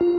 अस्सलाम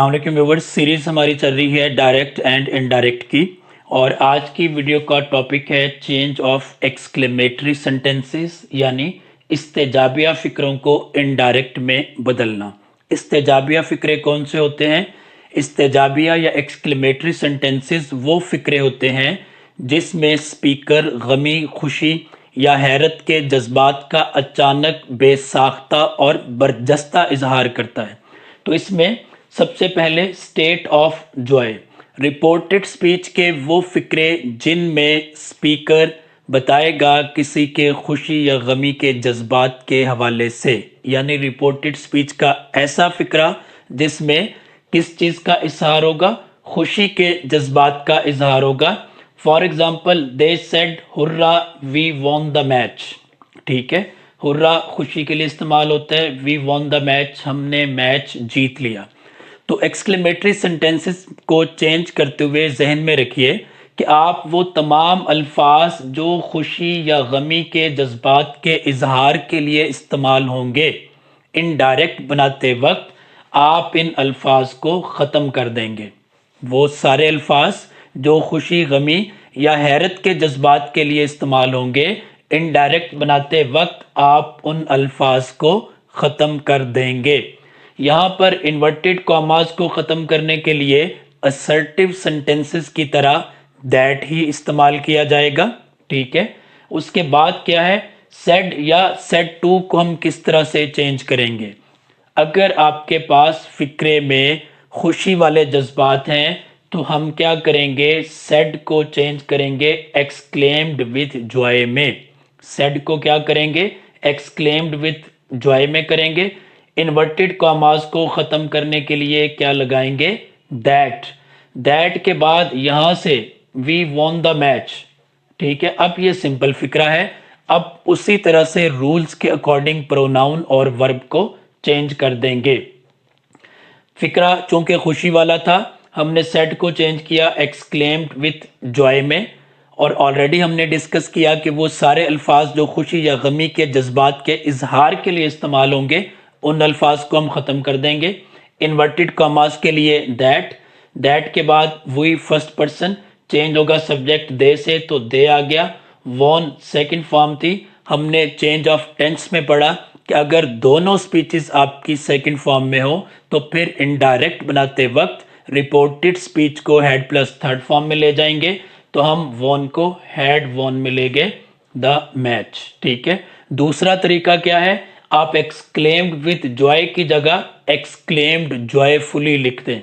वालेकुम viewers, series हमारी चल रही है डायरेक्ट एंड इनडायरेक्ट की। और आज की वीडियो का टॉपिक है चेंज ऑफ एक्सक्लेमेटरी सेंटेंसेस, यानी इस्तेजाबिया फ़िक्रों को इनडायरेक्ट में बदलना। इस्तेजाबिया फ़िक्रे कौन से होते हैं? इस्तेजाबिया या एक्सक्लेमेटरी सेंटेंसेस वो फ़िक्रे होते हैं जिसमें स्पीकर गमी, खुशी या हैरत के जज्बात का अचानक, बेसाख्ता और बरजस्ता इजहार करता है। तो इसमें सबसे पहले state of Joy. Reported speech के वो फिक्रे जिनमें स्पीकर बताएगा किसी के खुशी या गमी के जज्बात के हवाले से, यानी रिपोर्टेड स्पीच का ऐसा फिक्रा जिसमें किस चीज़ का इजहार होगा? खुशी के जज्बात का इजहार होगा। For example, they said hurrah we won the match. ठीक है, हुर्रा खुशी के लिए इस्तेमाल होता है, वी वॉन द मैच, हमने मैच जीत लिया। तो एक्सक्लेमेटरी सेंटेंसेस को चेंज करते हुए जहन में रखिए कि आप वो तमाम अल्फाज जो खुशी या गमी के जज्बात के इजहार के लिए इस्तेमाल होंगे, इनडायरेक्ट बनाते वक्त आप इन अल्फाज को ख़त्म कर देंगे। वो सारे अल्फाज जो खुशी, गमी या हैरत के जज्बात के लिए इस्तेमाल होंगे, इनडायरेक्ट बनाते वक्त आप उन अल्फाज को ख़त्म कर देंगे। यहाँ पर इन्वर्टेड कॉमास को ख़त्म करने के लिए असर्टिव सेंटेंसेस की तरह दैट ही इस्तेमाल किया जाएगा। ठीक है, उसके बाद क्या है, सेड या सेड टू को हम किस तरह से चेंज करेंगे? अगर आपके पास फिक्रे में खुशी वाले जज्बात हैं तो हम क्या करेंगे? सेड को चेंज करेंगे एक्सक्लेम्ड विथ जॉय में। सेड को क्या करेंगे? एक्सक्लेम्ड विथ जॉय में करेंगे। इन्वर्टेड कॉमास को ख़त्म करने के लिए क्या लगाएंगे? दैट। दैट के बाद यहाँ से वी वॉन द मैच। ठीक है, अब ये सिंपल फिक्रा है। अब उसी तरह से रूल्स के अकॉर्डिंग प्रोनाउन और वर्ब को चेंज कर देंगे। फिक्रा चूंकि खुशी वाला था, हमने सेड को चेंज किया एक्सक्लेम्ड विथ जॉय में। और ऑलरेडी हमने डिस्कस किया कि वो सारे अल्फाज जो खुशी या गमी के जज्बात के इजहार के लिए इस्तेमाल होंगे, उन अल्फाज को हम ख़त्म कर देंगे। इन्वर्टेड कॉमास के लिए दैट। दैट के बाद वही फर्स्ट पर्सन चेंज होगा सब्जेक्ट दे से, तो दे आ गया। वॉन सेकंड फॉर्म थी, हमने चेंज ऑफ टेंस में पढ़ा कि अगर दोनों स्पीचेस आपकी सेकंड फॉर्म में हो तो फिर इनडायरेक्ट बनाते वक्त रिपोर्टेड स्पीच को हैड प्लस थर्ड फॉर्म में ले जाएंगे, तो हम वॉन को हैड वॉन में लेंगे द मैच। ठीक है, दूसरा तरीका क्या है? आप एक्सक्लेम्ड विथ जॉय की जगह एक्सक्लेम्ड जॉयफुली लिख दें।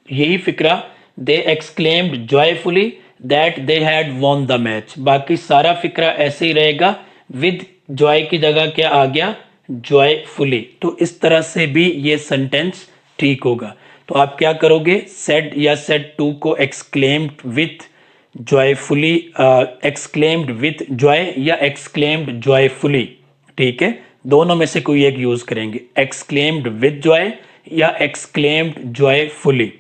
यही फिक्रा, they exclaimed joyfully that they had won the match. बाकी सारा फिक्रा ऐसे ही रहेगा, विद जॉय की जगह क्या आ गया? जॉयफुली। तो इस तरह से भी ये सेंटेंस ठीक होगा। तो आप क्या करोगे? सेड या सेड टू को exclaimed with joyfully, exclaimed with Joy या एक्सक्लेम्ड जॉयफुली। ठीक है, दोनों में से कोई एक यूज करेंगे, एक्सक्लेम्ड विद जॉय या एक्सक्लेम्ड जॉयफुली।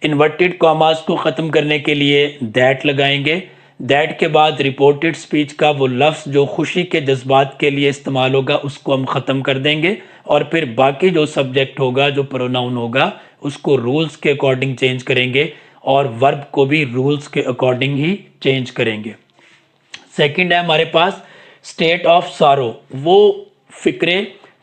इन्वर्टेड कॉमास को ख़त्म करने के लिए दैट लगाएंगे। दैट के बाद रिपोर्टेड स्पीच का वो लफ्ज़ जो खुशी के जज्बात के लिए इस्तेमाल होगा उसको हम ख़त्म कर देंगे। और फिर बाकी जो सब्जेक्ट होगा, जो प्रोनाउन होगा, उसको रूल्स के अकॉर्डिंग चेंज करेंगे और वर्ब को भी रूल्स के अकॉर्डिंग ही चेंज करेंगे। सेकंड है हमारे पास स्टेट ऑफ सारो। वो फिक्रे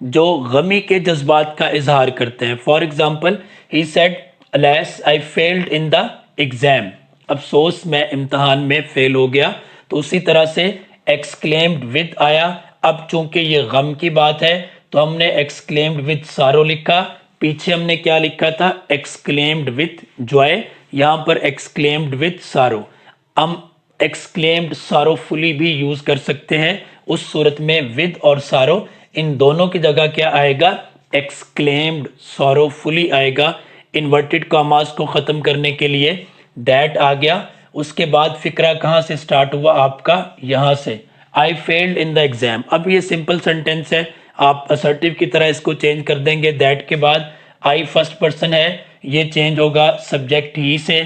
जो गमी के जज्बात का इजहार करते हैं। For example, he said alas I failed in the exam. अफसोस मैं इम्तहान में फेल हो गया। तो उसी तरह से एक्सक्लेम्ड विद आया। अब चूंकि ये गम की बात है तो हमने एक्सक्लेम्ड विद सारो लिखा। पीछे हमने क्या लिखा था? Exclaimed with Joy. यहाँ पर एक्सक्लेम्ड विथ सारो। हम एक्सक्लेम्ड सारोफुली भी यूज कर सकते हैं। उस सूरत में विद और सारो इन दोनों की जगह क्या आएगा? एक्सक्लेम्ड सारोफुली आएगा। इन्वर्टेड कॉमास को ख़त्म करने के लिए दैट आ गया। उसके बाद फिक्रा कहाँ से स्टार्ट हुआ आपका? यहाँ से, आई फेल्ड इन द एग्जाम। अब ये सिंपल सेंटेंस है, आप असर्टिव की तरह इसको चेंज कर देंगे। दैट के बाद आई फर्स्ट पर्सन है, ये चेंज होगा सब्जेक्ट ही से,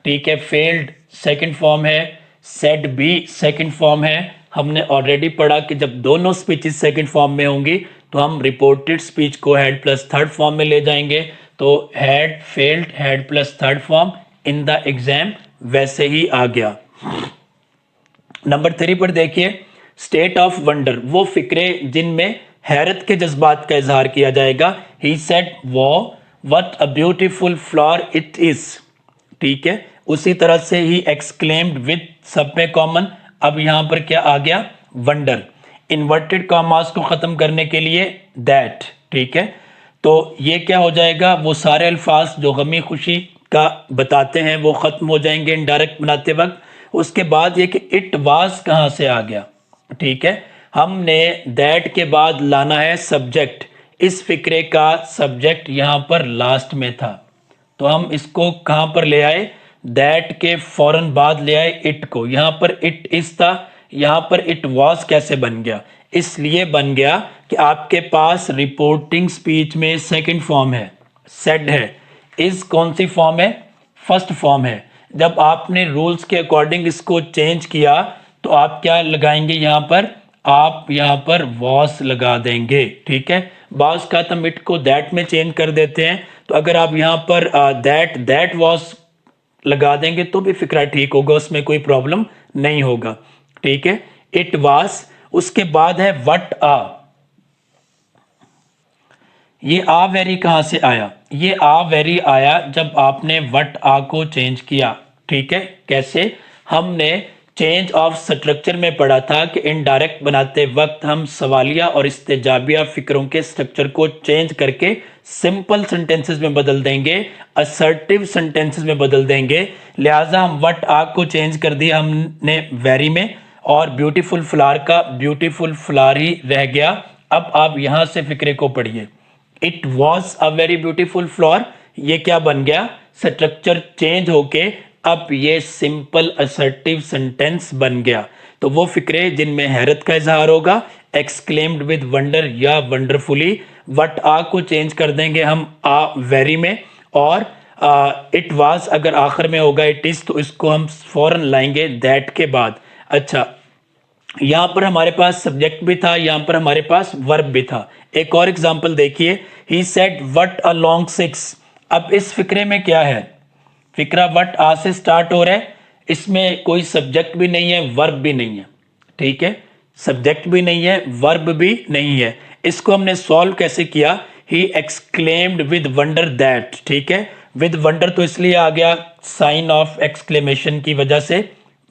ठीक है। फेल्ड सेकंड फॉर्म है, सेड भी सेकंड फॉर्म है। हमने ऑलरेडी पढ़ा कि जब दोनों स्पीचेस सेकंड फॉर्म में होंगी तो हम रिपोर्टेड स्पीच को हैड प्लस थर्ड फॉर्म में ले जाएंगे। तो had failed had plus third form in the exam वैसे ही आ गया। नंबर 3 पर देखिए, स्टेट ऑफ वंडर, वो फिक्रे जिनमें हैरत के जज्बात का इजहार किया जाएगा। ही सेड वो what a beautiful flower it is, ठीक है। उसी तरह से ही एक्सक्लेम्ड विद सब में कॉमन। अब यहां पर क्या आ गया, वंडर। इन्वर्टेड कॉमास को खत्म करने के लिए दैट, ठीक है। तो ये क्या हो जाएगा, वो सारे अल्फाज जो गमी खुशी का बताते हैं वो खत्म हो जाएंगे इनडायरेक्ट बनाते वक्त। उसके बाद ये कि इट वाज कहां से आ गया, ठीक है। हमने दैट के बाद लाना है सब्जेक्ट। इस फिक्रे का सब्जेक्ट यहां पर लास्ट में था, तो हम इसको कहां पर ले आए, दैट के फौरन बाद ले आए इट को। यहां पर इट इज था, यहां पर इट वाज कैसे बन गया, इसलिए बन गया कि आपके पास रिपोर्टिंग स्पीच में सेकंड फॉर्म है, सेड है। इज कौन सी फॉर्म है, फर्स्ट फॉर्म है। जब आपने रूल्स के अकॉर्डिंग इसको चेंज किया तो आप क्या लगाएंगे यहां पर, आप यहां पर वॉस लगा देंगे, ठीक है। बाज का हम इट को दैट में चेंज कर देते हैं, तो अगर आप यहां पर दैट वॉस लगा देंगे तो भी फिक्रा ठीक होगा, उसमें कोई प्रॉब्लम नहीं होगा, ठीक है। इट वाज, उसके बाद है वट आ। ये आ वेरी कहां से आया, ये आ वेरी आया जब आपने वट आ को चेंज किया, ठीक है। कैसे, हमने चेंज ऑफ स्ट्रक्चर में पढ़ा था कि इनडायरेक्ट बनाते वक्त हम सवालिया और इस्तेजाबिया फिक्रों के स्ट्रक्चर को चेंज करके सिंपल सेंटेंसेस में बदल देंगे, असर्टिव सेंटेंसेस में बदल देंगे। लिहाजा हम वट आ को चेंज कर दिया हमने वेरी में, और ब्यूटीफुल फ्लावर का ब्यूटीफुल फ्लावर ही रह गया। अब आप यहां से फिक्रे को पढ़िए, it was a very beautiful flower, ये क्या बन गया, स्ट्रक्चर चेंज होके अब ये सिंपल असर्टिव सेंटेंस बन गया। तो वो फिक्रे जिनमें हैरत का इजहार होगा, एक्सक्लेम्ड विद वंडर या वंडरफुली। वट आ को चेंज कर देंगे हम आ वेरी में, और इट वाज अगर आखिर में होगा इट इज, तो इसको हम फौरन लाएंगे दैट के बाद। अच्छा, यहां पर हमारे पास सब्जेक्ट भी था, यहां पर हमारे पास वर्ब भी था। एक और एग्जांपल देखिए, he said what a long six. अब इस फिक्रे में क्या है, फिक्रा व्हाट आ से स्टार्ट हो रहा है, इसमें कोई सब्जेक्ट भी नहीं है, वर्ब भी नहीं है, ठीक है। सब्जेक्ट भी नहीं है, वर्ब भी नहीं है। इसको हमने सॉल्व कैसे किया, he exclaimed with wonder that, ठीक है। विद वंडर तो इसलिए आ गया साइन ऑफ एक्सक्लेमेशन की वजह से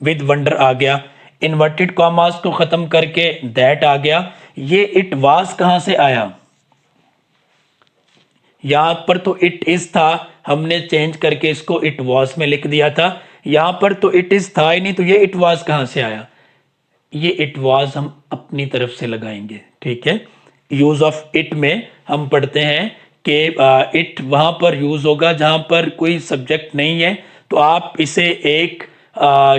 विद वंडर आ गया। इन्वर्टेड कॉमास को खत्म करके दैट आ गया। ये इट वाज कहां से आया, यहां पर तो इट इज था, हमने चेंज करके इसको इट वाज में लिख दिया था। यहां पर तो इट इज था ही नहीं, तो ये इट वाज कहां से आया, ये इट वाज हम अपनी तरफ से लगाएंगे, ठीक है। यूज ऑफ इट में हम पढ़ते हैं कि इट वहां पर यूज होगा जहां पर कोई सब्जेक्ट नहीं है, तो आप इसे एक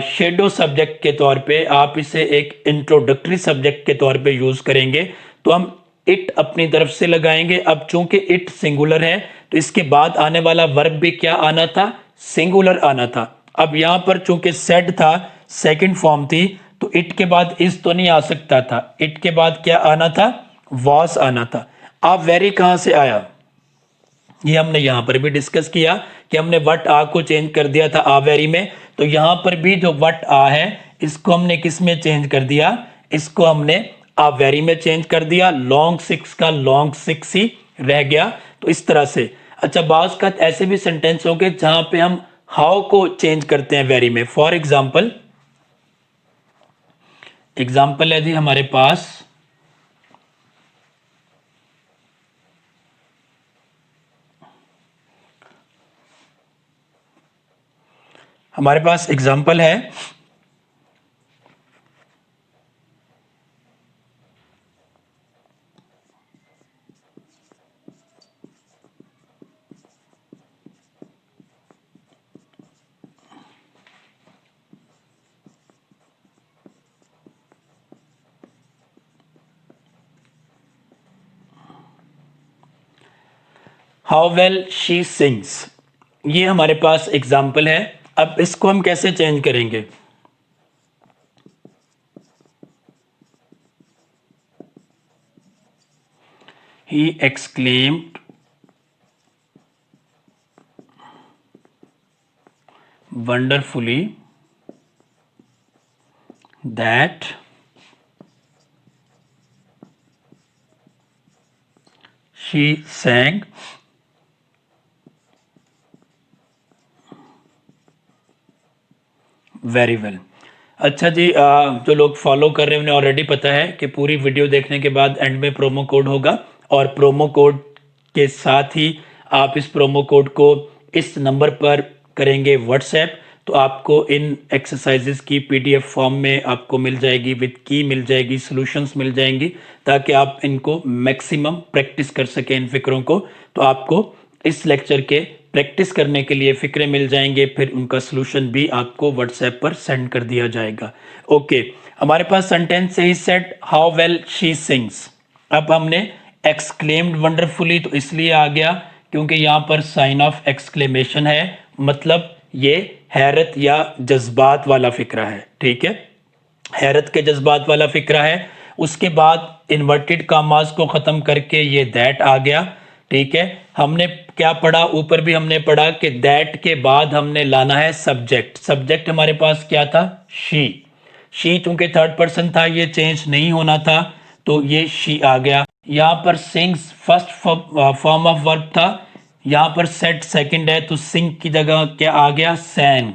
शेडो सब्जेक्ट के तौर पे, आप इसे एक इंट्रोडक्टरी सब्जेक्ट के तौर पे यूज करेंगे। तो हम इट अपनी तरफ से लगाएंगे। अब चूंकि इट सिंगुलर है तो इसके बाद आने वाला वर्ब भी क्या आना था, सिंगुलर आना था। अब यहां पर चूंकि सेड था, सेकंड फॉर्म थी, तो इट के बाद इस तो नहीं आ सकता था, इट के बाद क्या आना था, वॉस आना था। अब वेरी कहां से आया, ये हमने यहां पर भी डिस्कस किया कि हमने वट आ को चेंज कर दिया था आ वेरी में। तो यहां पर भी जो वट आ है इसको हमने किस में चेंज कर दिया, इसको हमने आ वेरी में चेंज कर दिया। लॉन्ग सिक्स का लॉन्ग सिक्स ही रह गया। तो इस तरह से, अच्छा, बाज का ऐसे भी सेंटेंस हो गए जहां पे हम हाउ को चेंज करते हैं वेरी में। फॉर एग्जाम्पल, एग्जाम्पल है जी हमारे पास, हमारे पास एग्जाम्पल है, हाउ वेल शी सिंग्स, ये हमारे पास एग्जाम्पल है। अब इसको हम कैसे चेंज करेंगे? He exclaimed wonderfully that she sang very well. अच्छा जी, जो लोग फॉलो कर रहे हैं उन्हें ऑलरेडी पता है कि पूरी वीडियो देखने के बाद एंड में प्रोमो कोड होगा, और प्रोमो कोड के साथ ही आप इस प्रोमो कोड को इस नंबर पर करेंगे व्हाट्सएप, तो आपको इन एक्सरसाइजेस की पीडीएफ फॉर्म में आपको मिल जाएगी, विद की मिल जाएगी, सॉल्यूशंस मिल जाएंगी, ताकि आप इनको मैक्सिमम प्रैक्टिस कर सकें इन फिक्रों को। तो आपको इस लेक्चर के प्रैक्टिस करने के लिए फिक्रे मिल जाएंगे, फिर उनका सॉल्यूशन भी आपको व्हाट्सएप पर सेंड कर दिया जाएगा। ओके, हमारे पास सेंटेंस है, he said how well she sings. अब हमने एक्सक्लेम्ड वंडरफुली तो इसलिए आ गया क्योंकि यहाँ पर साइन ऑफ एक्सक्लेमेशन है, मतलब ये हैरत या जज्बात वाला फिक्रा है। ठीक है, हैरत के जज्बात वाला फिक्रा है। उसके बाद इन्वर्टेड कामास को ख़त्म करके ये दैट आ गया। ठीक है, हमने क्या पढ़ा, ऊपर भी हमने पढ़ा कि दैट के बाद हमने लाना है सब्जेक्ट। सब्जेक्ट हमारे पास क्या था? शी चूंकि थर्ड पर्सन था, ये चेंज नहीं होना था, तो ये शी आ गया। यहाँ पर sings first form of verb था, यहाँ पर सेट सेकंड है, तो सिंग की जगह क्या आ गया? सैंग।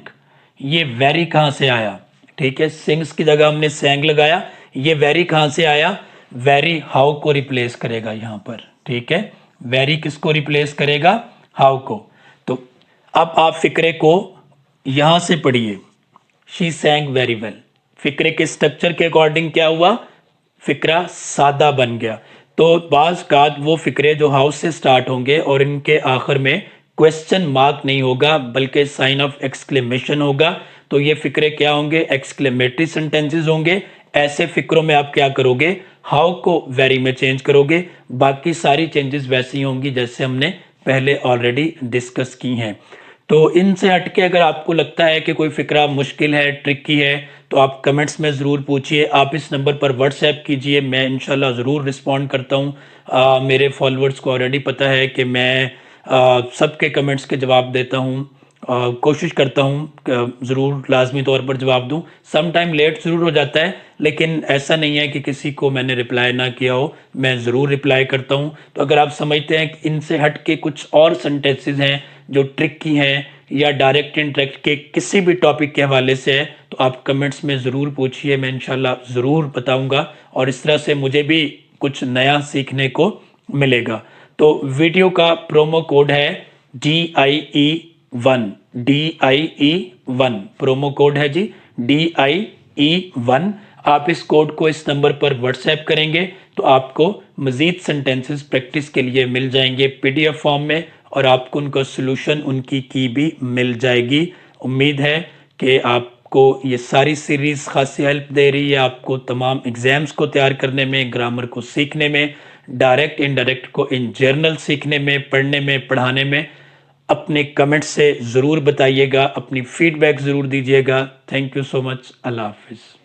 ये वेरी कहाँ से आया? ठीक है, सिंग्स की जगह हमने सैंग लगाया। ये वेरी कहाँ से आया? वेरी हाउ को रिप्लेस करेगा यहाँ पर। ठीक है, वेरी किसको रिप्लेस करेगा? हाउ को। तो अब आप फिक्रे को यहां से पढ़िए, शी सैंग वेरी वेल। फिक्रे के स्ट्रक्चर के अकॉर्डिंग क्या हुआ? फिक्रा सादा बन गया। तो बाज का वो फिक्रे जो हाउस से स्टार्ट होंगे और इनके आखिर में क्वेश्चन मार्क नहीं होगा बल्कि साइन ऑफ एक्सक्लेमेशन होगा, तो ये फिक्रे क्या होंगे? एक्सक्लेमेटरी सेंटेंसेस होंगे। ऐसे फिक्रों में आप क्या करोगे? हाउ को वेरी में चेंज करोगे, बाकी सारी चेंजेस वैसी ही होंगी जैसे हमने पहले ऑलरेडी डिस्कस की हैं। तो इनसे हटके अगर आपको लगता है कि कोई फिक्रा मुश्किल है, ट्रिकी है, तो आप कमेंट्स में ज़रूर पूछिए। आप इस नंबर पर व्हाट्सएप कीजिए, मैं इंशाल्लाह ज़रूर रिस्पॉन्ड करता हूँ। मेरे फॉलोअर्स को ऑलरेडी पता है कि मैं सबके कमेंट्स के जवाब देता हूँ, कोशिश करता हूँ ज़रूर लाजमी तौर पर जवाब दूँ। सम टाइम लेट ज़रूर हो जाता है, लेकिन ऐसा नहीं है कि किसी को मैंने रिप्लाई ना किया हो, मैं ज़रूर रिप्लाई करता हूँ। तो अगर आप समझते हैं कि इनसे हट के कुछ और सेंटेंसेस हैं जो ट्रिकी हैं या डायरेक्ट इंटरेक्ट के किसी भी टॉपिक के हवाले से है, तो आप कमेंट्स में ज़रूर पूछिए, मैं इंशाल्लाह ज़रूर बताऊँगा, और इस तरह से मुझे भी कुछ नया सीखने को मिलेगा। तो वीडियो का प्रोमो कोड है DIE1, DIE1 प्रोमो कोड है जी, DIE1। आप इस कोड को इस नंबर पर व्हाट्सएप करेंगे तो आपको मजीद सेंटेंसेस प्रैक्टिस के लिए मिल जाएंगे पीडीएफ फॉर्म में, और आपको उनका सोल्यूशन उनकी की भी मिल जाएगी। उम्मीद है कि आपको ये सारी सीरीज़ खासी हेल्प दे रही है, आपको तमाम एग्ज़ाम्स को तैयार करने में, ग्रामर को सीखने में, डायरेक्ट इनडायरेक्ट को इन जर्नल सीखने में, पढ़ने में, पढ़ाने में। अपने कमेंट से ज़रूर बताइएगा, अपनी फीडबैक ज़रूर दीजिएगा। Thank you so much. Allah हाफिज़।